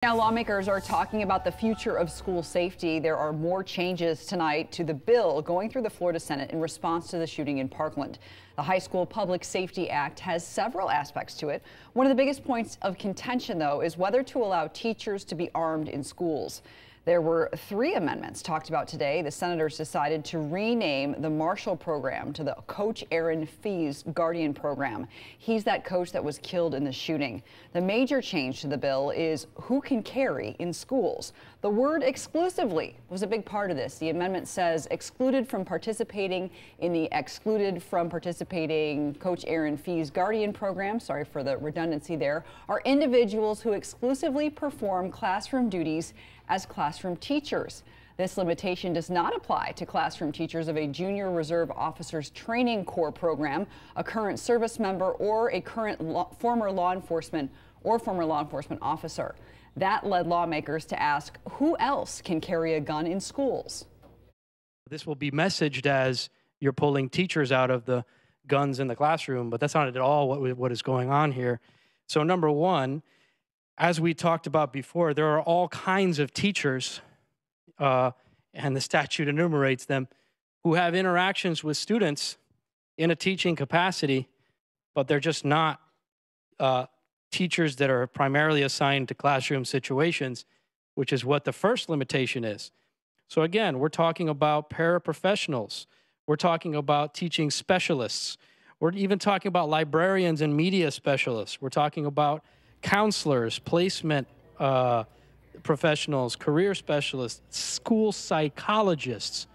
Now, lawmakers are talking about the future of school safety. There are more changes tonight to the bill going through the Florida Senate in response to the shooting in Parkland. The High School Public Safety Act has several aspects to it. One of the biggest points of contention, though, is whether to allow teachers to be armed in schools. There were 3 amendments talked about today. The senators decided to rename the Marshall program to the Coach Aaron Fee's Guardian program. He's that coach that was killed in the shooting. The major change to the bill is who can carry in schools. The word exclusively was a big part of this. The amendment says excluded from participating in the excluded from participating Coach Aaron Fee's Guardian program, sorry for the redundancy there, are individuals who exclusively perform classroom duties as classroom teachers. This limitation does not apply to classroom teachers of a Junior Reserve Officers Training Corps program, a current service member, or a current former law enforcement officer. That led lawmakers to ask who else can carry a gun in schools. This will be messaged as you're pulling teachers out of the guns in the classroom, but that's not at all what is going on here. So number one, as we talked about before, there are all kinds of teachers, and the statute enumerates them, who have interactions with students in a teaching capacity, but they're just not teachers that are primarily assigned to classroom situations, which is what the first limitation is. So again, we're talking about paraprofessionals. We're talking about teaching specialists. We're even talking about librarians and media specialists. We're talking about counselors, placement professionals, career specialists, school psychologists,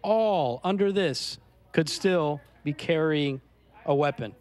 all under this could still be carrying a weapon.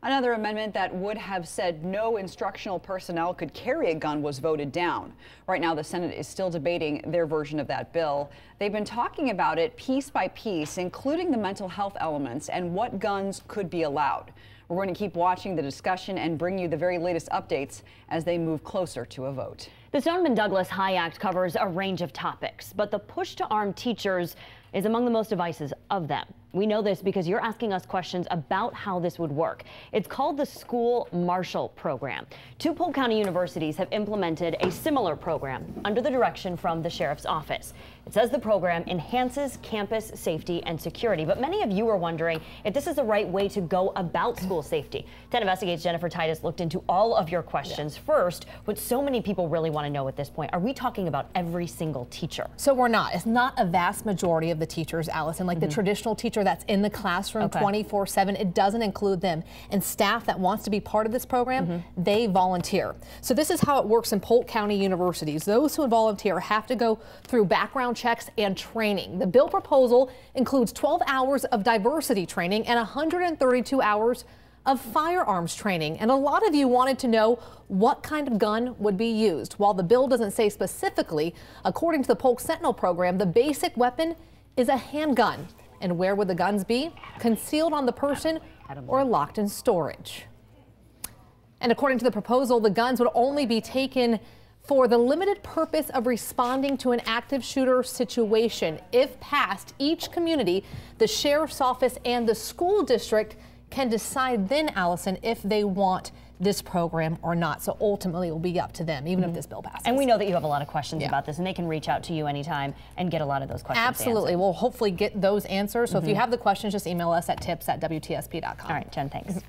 Another amendment that would have said no instructional personnel could carry a gun was voted down. Right now, the Senate is still debating their version of that bill. They've been talking about it piece by piece, including the mental health elements and what guns could be allowed. We're going to keep watching the discussion and bring you the very latest updates as they move closer to a vote. The Stoneman Douglas High Act covers a range of topics, but the push to arm teachers is among the most divisive of them. We know this because you're asking us questions about how this would work. It's called the School Marshall Program. 2 Polk County universities have implemented a similar program under the direction from the sheriff's office. It says the program enhances campus safety and security, but many of you are wondering if this is the right way to go about school safety. 10 Investigates' Jennifer Titus looked into all of your questions. First, what so many people really want to know at this point, are we talking about every single teacher? So we're not. It's not a vast majority of the teachers, Allison, like the traditional teacher that's in the classroom 24/7. It doesn't include them. And staff that wants to be part of this program, they volunteer. So this is how it works in Polk County universities. Those who volunteer have to go through background checks and training. The bill proposal includes 12 hours of diversity training and 132 hours of firearms training. And a lot of you wanted to know what kind of gun would be used. While the bill doesn't say specifically, according to the Polk Sentinel program, the basic weapon is a handgun. And where would the guns be? Concealed on the person or locked in storage. And according to the proposal, the guns would only be taken for the limited purpose of responding to an active shooter situation. If passed, each community, the sheriff's office, and the school district can decide then, Allison, if they want this program or not. So ultimately it will be up to them, even if this bill passes. And we know that you have a lot of questions about this, and they can reach out to you anytime and get a lot of those questions Absolutely. answered. We'll hopefully get those answers. So if you have the questions, just email us at tips@wtsp.com. All right, Jen, thanks.